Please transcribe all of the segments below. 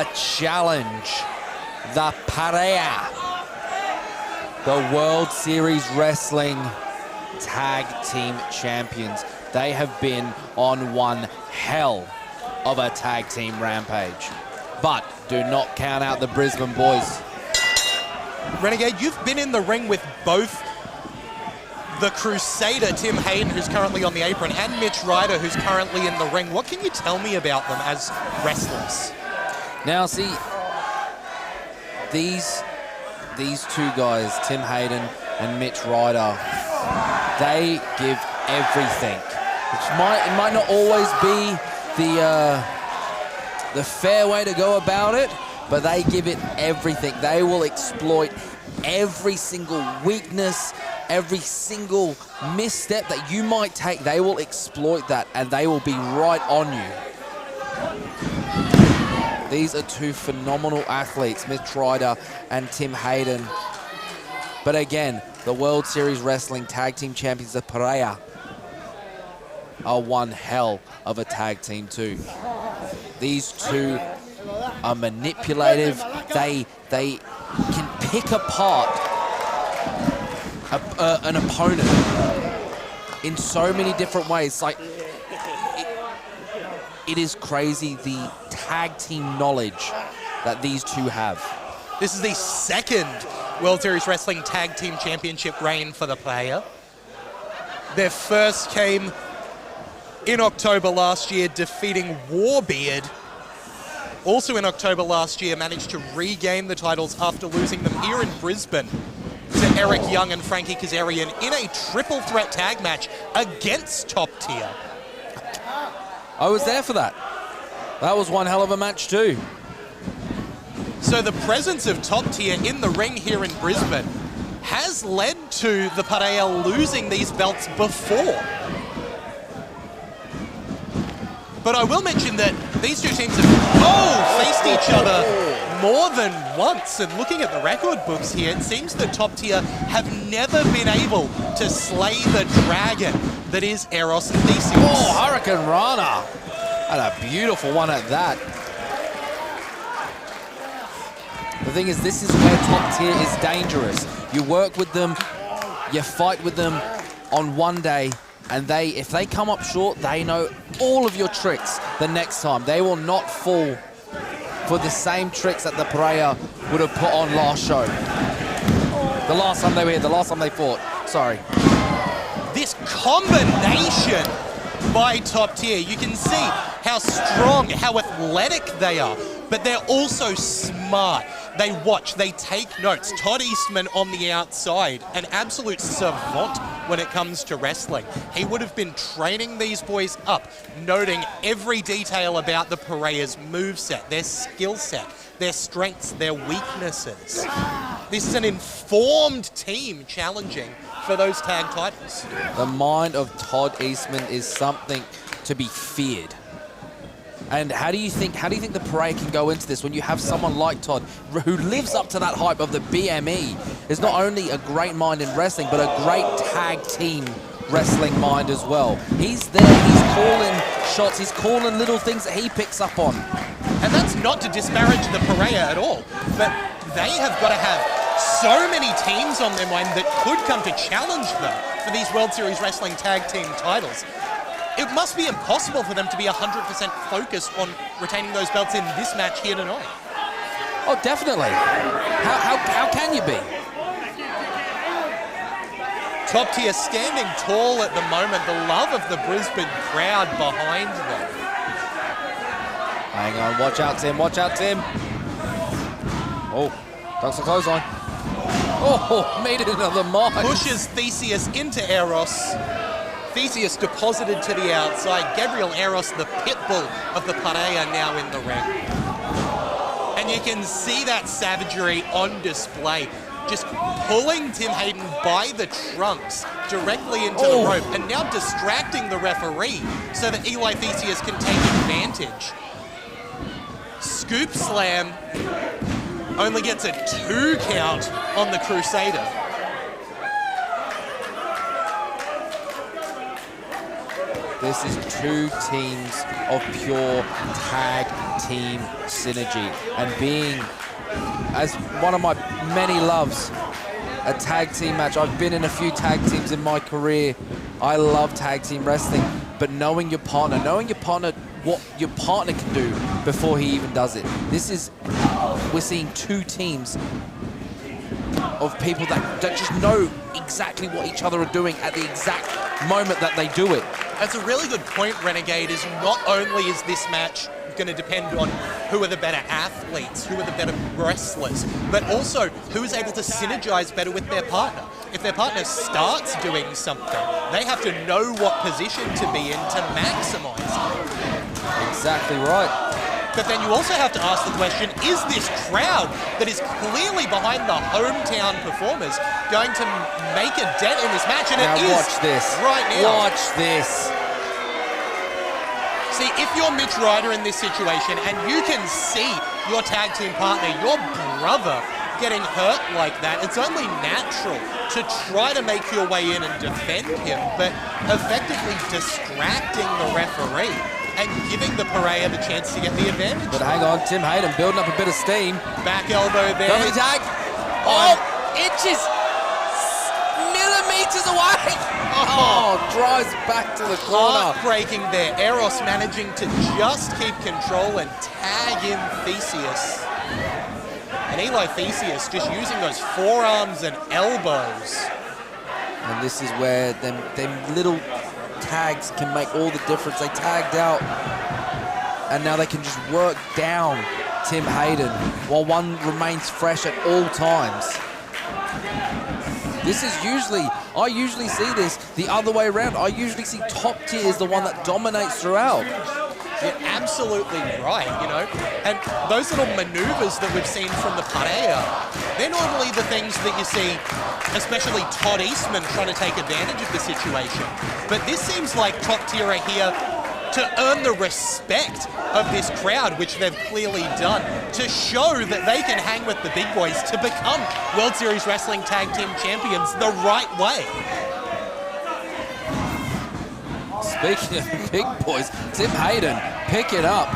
the challenge. The Parea, the World Series Wrestling Tag Team Champions. They have been on one hell of a tag team rampage. But do not count out the Brisbane boys. Renegade, you've been in the ring with both the Crusader, Tim Hayden, who's currently on the apron, and Mitch Ryder, who's currently in the ring. What can you tell me about them as wrestlers? Now, see, these two guys, Tim Hayden and Mitch Ryder, they give everything. It might not always be the fair way to go about it, but they give it everything. They will exploit every single weakness, every single misstep that you might take. They will exploit that, and they will be right on you. These are two phenomenal athletes, Mitch Ryder and Tim Hayden. But again, the World Series Wrestling Tag Team Champions of Parea are one hell of a tag team too. These two are manipulative. They can pick apart an opponent in so many different ways. Like, it is crazy the tag team knowledge that these two have. This is the second World Series Wrestling Tag Team Championship reign for the Parea. Their first came in October last year, defeating Warbeard. Also in October last year, managed to regain the titles after losing them here in Brisbane to Eric Young and Frankie Kazarian in a triple threat tag match against Top Tier. I was there for that. That was one hell of a match too. So the presence of Top Tier in the ring here in Brisbane has led to the Parea losing these belts before. But I will mention that these two teams have faced each other more than once. And looking at the record books here, it seems that Top Tier have never been able to slay the dragon that is Eros and Theseus. Oh, Hurricane Rana. And a beautiful one at that. The thing is, this is where Top Tier is dangerous. You work with them, you fight with them on one day, and if they come up short, they know all of your tricks the next time. They will not fall for the same tricks that the Parea would have put on last show. The last time they were here, the last time they fought. Sorry. This combination by Top Tier, you can see how strong, how athletic they are, but they're also smart. They watch, they take notes. Todd Eastman on the outside, an absolute savant when it comes to wrestling. He would have been training these boys up, noting every detail about the Parea's moveset, their skill set, their strengths, their weaknesses. This is an informed team challenging for those tag titles. The mind of Todd Eastman is something to be feared. And how do you think the Parea can go into this when you have someone like Todd, who lives up to that hype of the BME, is not only a great mind in wrestling, but a great tag team wrestling mind as well. He's there, he's calling shots, he's calling little things that he picks up on. And that's not to disparage the Parea at all, but they have got to have so many teams on their mind that could come to challenge them for these World Series Wrestling Tag Team titles. It must be impossible for them to be 100% focused on retaining those belts in this match here tonight. Oh, definitely. How can you be? Top Tier standing tall at the moment. The love of the Brisbane crowd behind them. Hang on, watch out, Tim. Watch out, Tim. Oh, ducks the clothesline. Oh, made it into the mark. Pushes Theseus into Eros. Theseus deposited to the outside. Gabriel Eros, the pit bull of the Parea, now in the ring. And you can see that savagery on display. Just pulling Tim Hayden by the trunks directly into the rope and now distracting the referee so that Eli Theseus can take advantage. Scoop slam only gets a 2 count on the Crusader. This is two teams of pure tag team synergy. And being, as one of my many loves, a tag team match. I've been in a few tag teams in my career. I love tag team wrestling. But knowing your partner, what your partner can do before he even does it. This is, we're seeing two teams of people that just know exactly what each other are doing at the exact moment that they do it. That's a really good point, Renegade, is not only is this match going to depend on who are the better athletes, who are the better wrestlers, but also who is able to synergize better with their partner. If their partner starts doing something, they have to know what position to be in to maximize it. Exactly right. But then you also have to ask the question, is this crowd that is clearly behind the hometown performers going to make a dent in this match? And now it is watch this. Right now. Watch this. See, if you're Mitch Ryder in this situation and you can see your tag team partner, your brother, getting hurt like that, it's only natural to try to make your way in and defend him, but effectively distracting the referee and giving the Parea the chance to get the advantage. But hang on, Tim Hayden building up a bit of steam. Back elbow there. Double tag. Oh, inches, millimeters away. Oh, drives back to the corner. Heartbreaking there. Eros managing to just keep control and tag in Theseus. And Eli Theseus just using those forearms and elbows. And this is where them little tags can make all the difference. They tagged out, and now they can just work down Tim Hayden while one remains fresh at all times. This is I usually see this the other way around. I usually see top tier is the one that dominates throughout. You're absolutely right, you know. And those little maneuvers that we've seen from the Parea, they're normally the things that you see, especially Todd Eastman trying to take advantage of the situation. But this seems like top tier are here to earn the respect of this crowd, which they've clearly done, to show that they can hang with the big boys to become World Series Wrestling Tag Team Champions the right way. Speaking of big boys, Tim Hayden, pick it up.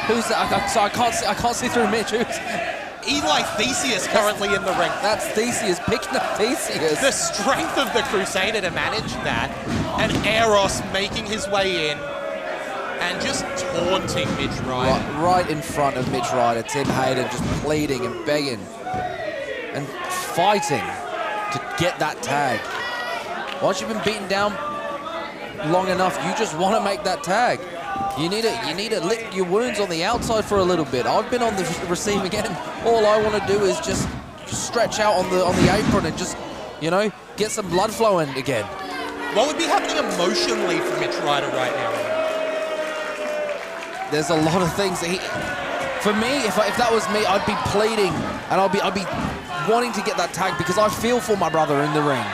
Who's that? So I can't see through Mitch. Who's Eli Theseus currently in the ring. That's Theseus, picking up Theseus. The strength of the Crusader to manage that, and Eros making his way in and just taunting Mitch Ryder. Right in front of Mitch Ryder, Tim Hayden just pleading and begging and fighting to get that tag. Once you've been beaten down long enough, you just want to make that tag. You need to lick your wounds on the outside for a little bit. I've been on the receiving end. All I want to do is just stretch out on the apron and just, you know, get some blood flowing again. What would be happening emotionally for Mitch Ryder right now? There's a lot of things that for me, if that was me, I'd be pleading and I'd be wanting to get that tag because I feel for my brother in the ring.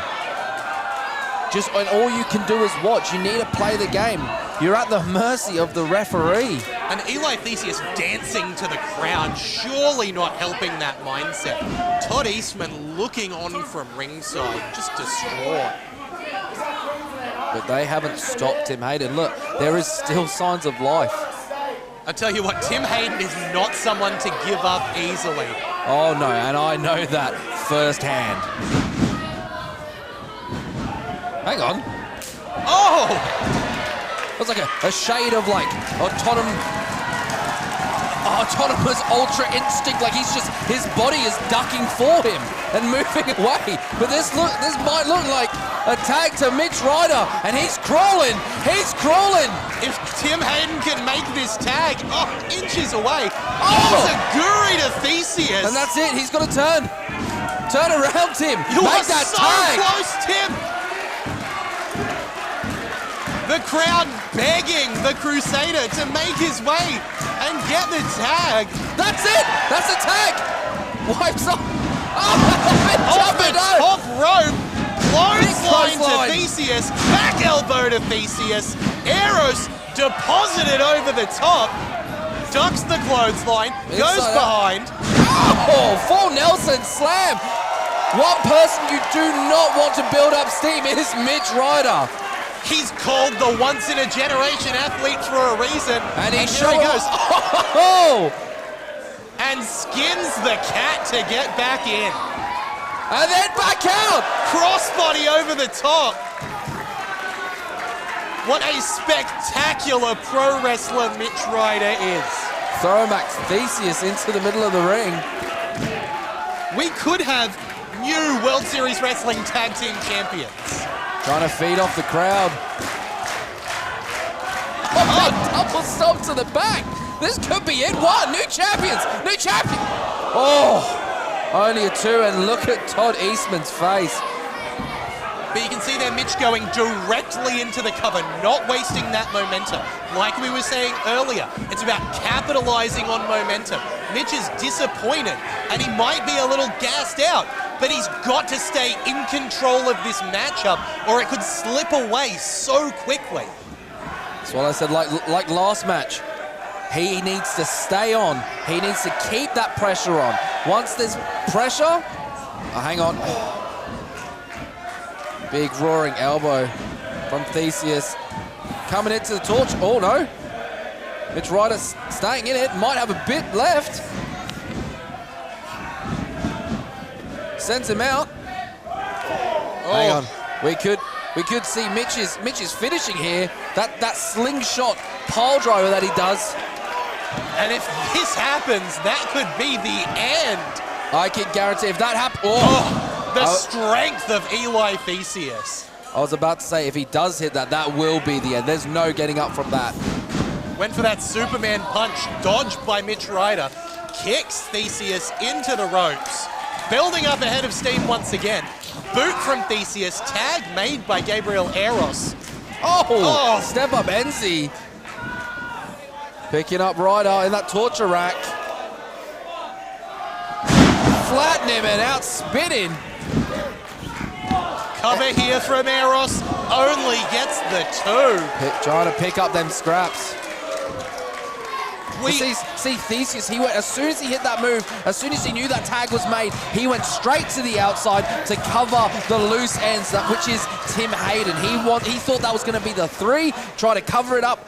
And all you can do is watch. You need to play the game. You're at the mercy of the referee. And Eli Theseus dancing to the crowd, surely not helping that mindset. Todd Eastman looking on from ringside, just distraught. But they haven't stopped Tim Hayden. Look, there is still signs of life. I tell you what, Tim Hayden is not someone to give up easily. Oh no, and I know that firsthand. Hang on. Oh! It's like a shade of like autonomous ultra instinct. Like his body is ducking for him and moving away. But this might look like a tag to Mitch Ryder, and he's crawling. He's crawling. If Tim Hayden can make this tag, inches away. Oh! Zaguri to Theseus. And that's it. He's got to turn. Turn around, Tim. You make are that so tag. close, Tim. The crowd begging the Crusader to make his way and get the tag. That's it. That's the tag. Wipes up. Off the top rope. Clothesline to clothesline. Theseus. Back elbow to Theseus. Eros deposited over the top. Ducks the clothesline. Goes behind. Oh, full Nelson slam. One person you do not want to build up steam is Mitch Ryder. He's called the once-in-a-generation athlete for a reason. And here he goes. Oh! And skins the cat to get back in. And then back out! Crossbody over the top. What a spectacular pro wrestler Mitch Ryder is. Thorax Theseus into the middle of the ring. We could have new World Series Wrestling Tag Team Champions. Trying to feed off the crowd. Oh, double stomp to the back. This could be it. What? New champions. New champion. Oh, only a 2. And look at Todd Eastman's face. But you can see there Mitch going directly into the cover, not wasting that momentum. Like we were saying earlier, it's about capitalizing on momentum. Mitch is disappointed, and he might be a little gassed out, but he's got to stay in control of this matchup, or it could slip away so quickly. That's what I said, like last match. He needs to stay on. He needs to keep that pressure on. Once there's pressure, hang on. Big roaring elbow from Theseus. Coming into the torch. Oh, no. Mitch Ryder staying in it. Might have a bit left. Sends him out. Oh. Hang on. We could see Mitch's finishing here. That slingshot pile driver that he does. And if this happens, that could be the end. I can guarantee if that happens. The strength of Eli Theseus. I was about to say, if he does hit that, that will be the end. There's no getting up from that. Went for that Superman punch, dodged by Mitch Ryder, kicks Theseus into the ropes, building up ahead of steam once again. Boot from Theseus, tag made by Gabriel Eros. Oh. Step up Enzi. Picking up Ryder in that torture rack. Flatten him and out spinning. Cover here from Eros, only gets the 2. Trying to pick up them scraps. See Theseus, he went, as soon as he hit that move, as soon as he knew that tag was made, he went straight to the outside to cover the loose ends, which is Tim Hayden. He thought that was going to be the 3, tried to cover it up.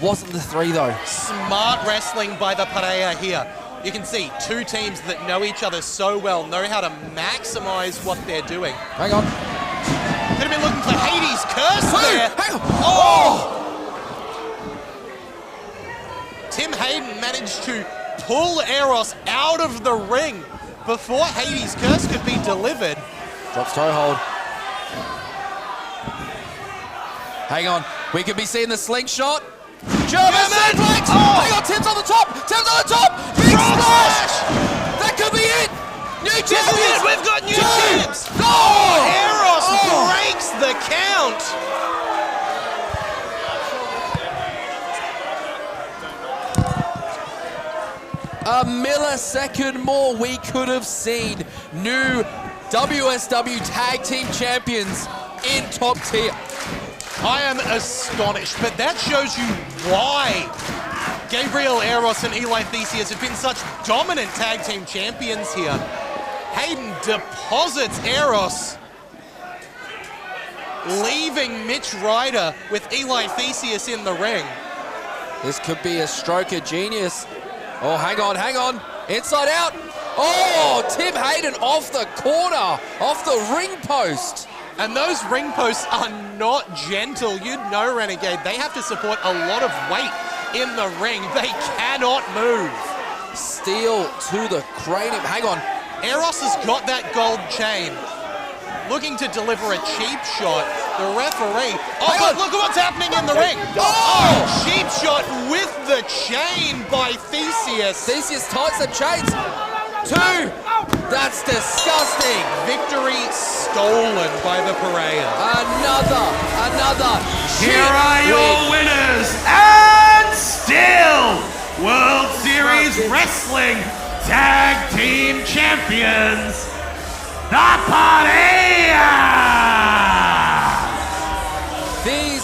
Wasn't the 3 though. Smart wrestling by the Parea here. You can see 2 teams that know each other so well, know how to maximize what they're doing. Hang on. Could have been looking for Hades' curse there. Hang on. Oh! Tim Hayden managed to pull Eros out of the ring before Hades' curse could be delivered. Drops toe hold. Hang on. We could be seeing the slingshot. German suplex! Oh! Hang on, Tim's on the top! Tim's on the top! Big splash! That could be it! New champions! We've got new champs! Oh! Eros breaks the count! A millisecond more, we could have seen new WSW Tag Team Champions in top tier. I am astonished, but that shows you why Gabriel Eros and Eli Theseus have been such dominant tag team champions here. Hayden deposits Eros, leaving Mitch Ryder with Eli Theseus in the ring. This could be a stroke of genius. Oh, hang on. Inside out. Oh, Tim Hayden off the corner, off the ring post. And those ring posts are not gentle. You'd know, Renegade. They have to support a lot of weight in the ring. They cannot move. Steel to the cranium. Hang on. Eros has got that gold chain. Looking to deliver a cheap shot. The referee. Oh, but look at what's happening in the ring. Oh, cheap shot with the chain by Theseus. Theseus ties the chains. 2. That's disgusting. Victory stolen by the Parea. Another. Here are your winners and still World Series Wrestling Tag Team Champions, the Parea!